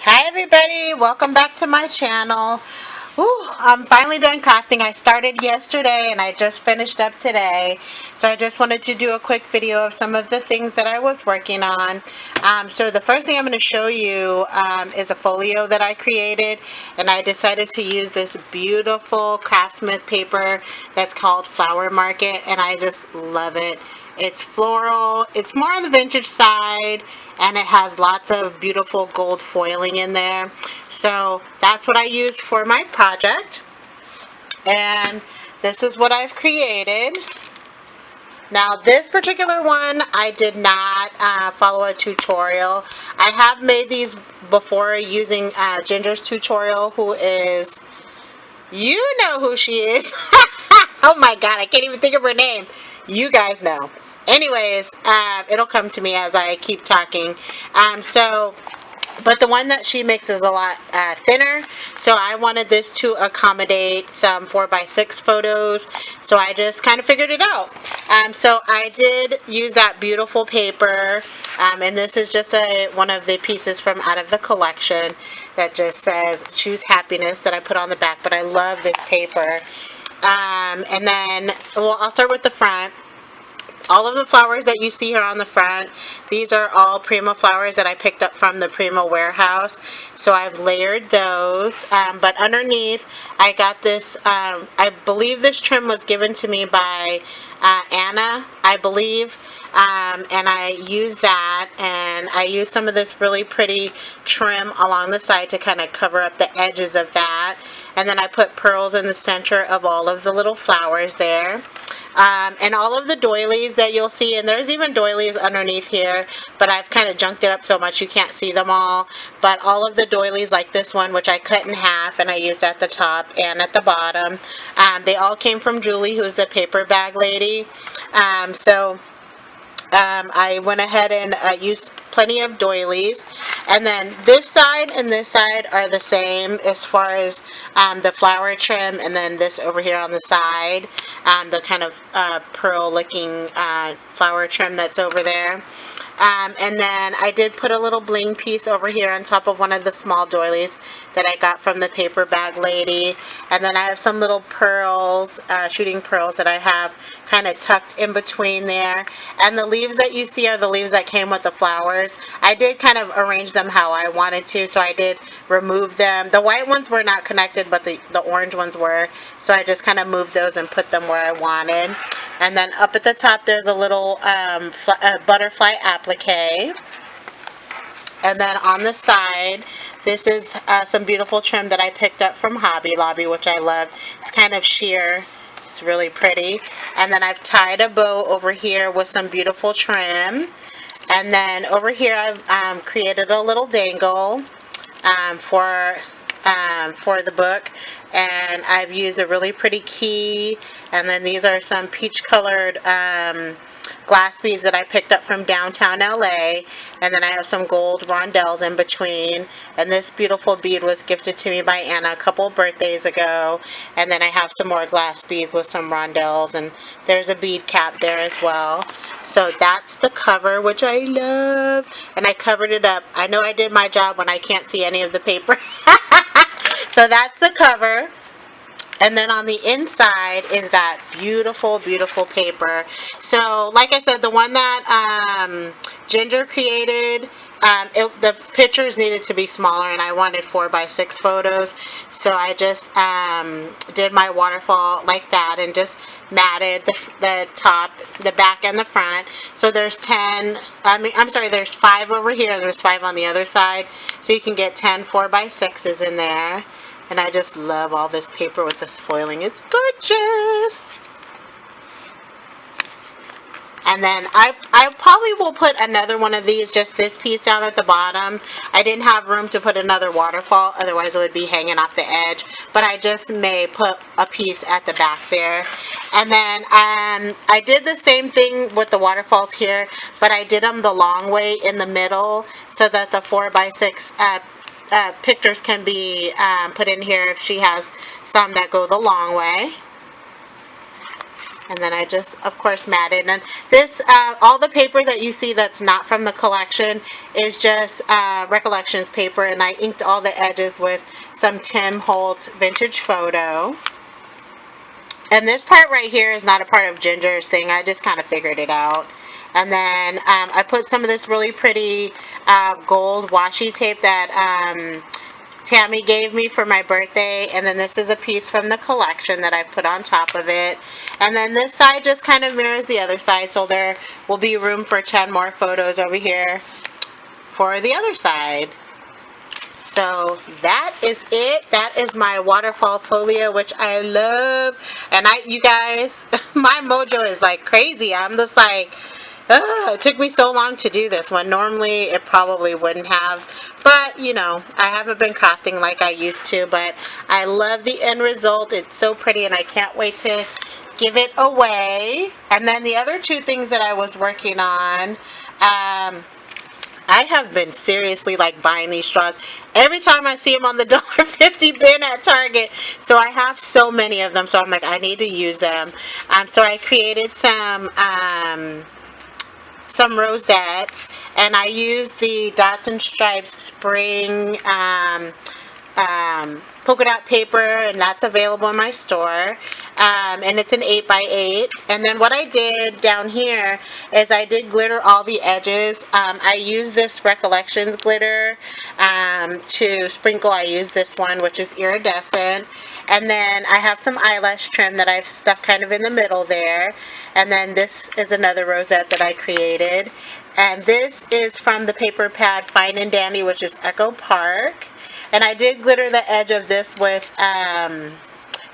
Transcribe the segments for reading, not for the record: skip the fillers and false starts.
Hi everybody, welcome back to my channel. I'm finally done crafting. I started yesterday and I just finished up today. So I just wanted to do a quick video of some of the things that I was working on. So the first thing I'm going to show you is a folio that I created, and I decided to use this beautiful Craftsmith paper that's called Flower Market, and I just love it. It's floral, it's more on the vintage side, and it has lots of beautiful gold foiling in there. So that's what I use for my project, and this is what I've created. Now this particular one, I did not follow a tutorial. I have made these before using Ginger's tutorial, who is, you know who she is. Oh my god, I can't even think of her name. You guys know. Anyways, it'll come to me as I keep talking. But the one that she makes is a lot thinner, so I wanted this to accommodate some 4x6 photos, so I just kind of figured it out. So I did use that beautiful paper, and this is just one of the pieces from out of the collection that just says choose happiness that I put on the back, but I love this paper. And then, well, I'll start with the front. All of the flowers that you see here on the front, these are all Prima flowers that I picked up from the Prima warehouse. So I've layered those, but underneath I got this, I believe this trim was given to me by Anna, I believe. And I used that, and I used some of this really pretty trim along the side to kind of cover up the edges of that. And then I put pearls in the center of all of the little flowers there. And all of the doilies that you'll see, and there's even doilies underneath here, but I've kind of junked it up so much you can't see them all. But all of the doilies, like this one, which I cut in half and I used at the top and at the bottom, they all came from Julie, who's the paper bag lady. I went ahead and used plenty of doilies, and then this side and this side are the same as far as the flower trim, and then this over here on the side, the kind of pearl looking flower trim that's over there. And then I did put a little bling piece over here on top of one of the small doilies that I got from the paper bag lady. And then I have some little pearls, shooting pearls that I have kind of tucked in between there. And the leaves that you see are the leaves that came with the flowers. I did kind of arrange them how I wanted to, so I did remove them. The white ones were not connected, but the orange ones were. So I just kind of moved those and put them where I wanted. And then up at the top, there's a little butterfly applique. And then on the side, this is some beautiful trim that I picked up from Hobby Lobby, which I love. It's kind of sheer. It's really pretty. And then I've tied a bow over here with some beautiful trim. And then over here, I've created a little dangle for the book, and I've used a really pretty key, and then these are some peach colored glass beads that I picked up from downtown LA, and then I have some gold rondelles in between, and this beautiful bead was gifted to me by Anna a couple birthdays ago. And then I have some more glass beads with some rondelles, and there's a bead cap there as well. So that's the cover, which I love, and I covered it up. I know I did my job when I can't see any of the paper. So that's the cover. And then on the inside is that beautiful, beautiful paper. So, like I said, the one that Ginger created, the pictures needed to be smaller, and I wanted 4x6 photos. So I just did my waterfall like that and just matted the top, the back, and the front. So there's 10, there's 5 over here, and there's 5 on the other side. So you can get 10 4x6s in there. And I just love all this paper with this foiling. It's gorgeous. And then I probably will put another one of these, just this piece down at the bottom. I didn't have room to put another waterfall, otherwise it would be hanging off the edge. But I just may put a piece at the back there. And then I did the same thing with the waterfalls here, but I did them the long way in the middle so that the 4x6 pictures can be put in here if she has some that go the long way. And then I just, of course, matted. And this, all the paper that you see that's not from the collection is just Recollections paper. And I inked all the edges with some Tim Holtz Vintage Photo. And this part right here is not a part of Ginger's thing. I just kind of figured it out. And then I put some of this really pretty gold washi tape that Tammy gave me for my birthday, and then this is a piece from the collection that I put on top of it. And then this side just kind of mirrors the other side, so there will be room for 10 more photos over here for the other side. So that is it. That is my Waterfall Folio, which I love. And you guys, my mojo is like crazy. I'm just like, it took me so long to do this one. Normally it probably wouldn't have, but you know, I haven't been crafting like I used to, but I love the end result. It's so pretty and I can't wait to give it away. And then the other two things that I was working on, I have been seriously like buying these straws every time I see them on the $1.50 bin at Target. So I have so many of them, so I'm like, I need to use them. So I created some rosettes, and I used the Dots and Stripes spring polka dot paper, and that's available in my store. And it's an 8x8. And then what I did down here is I did glitter all the edges. I used this Recollections glitter to sprinkle. I used this one, which is iridescent. And then I have some eyelash trim that I've stuck kind of in the middle there. And then this is another rosette that I created. And this is from the paper pad Fine and Dandy, which is Echo Park. And I did glitter the edge of this with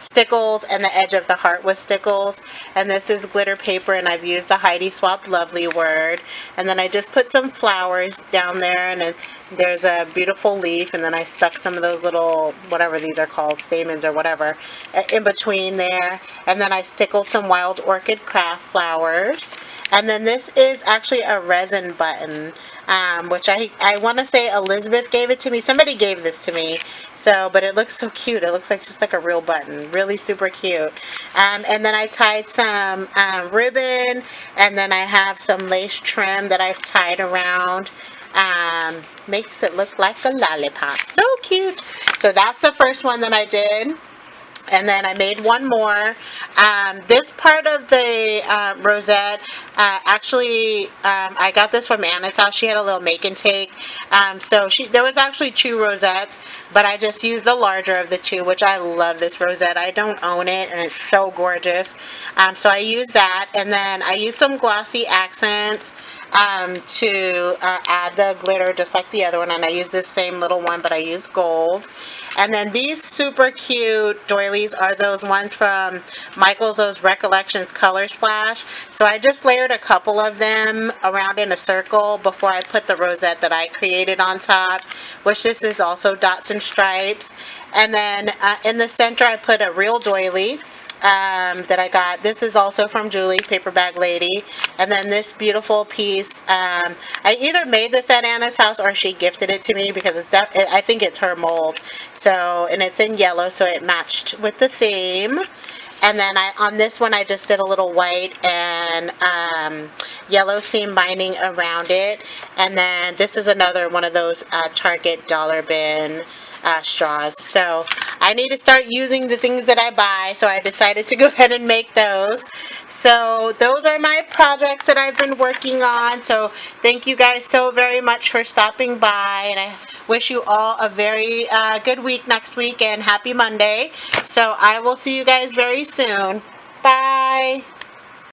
stickles and the edge of the heart with stickles. And this is glitter paper, and I've used the Heidi Swapped Lovely word. And then I just put some flowers down there, and there's a beautiful leaf, and then I stuck some of those little, whatever these are called, stamens or whatever, in between there. And then I stickled some wild orchid craft flowers. And then this is actually a resin button, which I want to say Elizabeth gave it to me. Somebody gave this to me. So, but it looks so cute. It looks like just like a real button. Really super cute. And then I tied some ribbon, and then I have some lace trim that I've tied around. Makes it look like a lollipop. So cute. So that's the first one that I did. And then I made one more. This part of the rosette, actually, I got this from Anna's house. She had a little make and take. So there was actually two rosettes, but I just used the larger of the two, which I love this rosette. I don't own it, and it's so gorgeous. So I used that, and then I used some glossy accents to add the glitter just like the other one, and I used this same little one, but I used gold. And then these super cute doilies are those ones from Michael's, those Recollections Color Splash. So I just layered a couple of them around in a circle before I put the rosette that I created on top, which this is also Dots and Stripes. And then in the center I put a real doily that I got. This is also from Julie, Paper Bag Lady. And then this beautiful piece, I either made this at Anna's house or she gifted it to me, because I think it's her mold. So, and it's in yellow, so it matched with the theme. And then on this one I just did a little white and yellow seam binding around it. And then this is another one of those Target dollar bin straws. So I need to start using the things that I buy, so I decided to go ahead and make those. So those are my projects that I've been working on. So thank you guys so very much for stopping by, and I wish you all a very good week next week, and happy Monday. So I will see you guys very soon. Bye.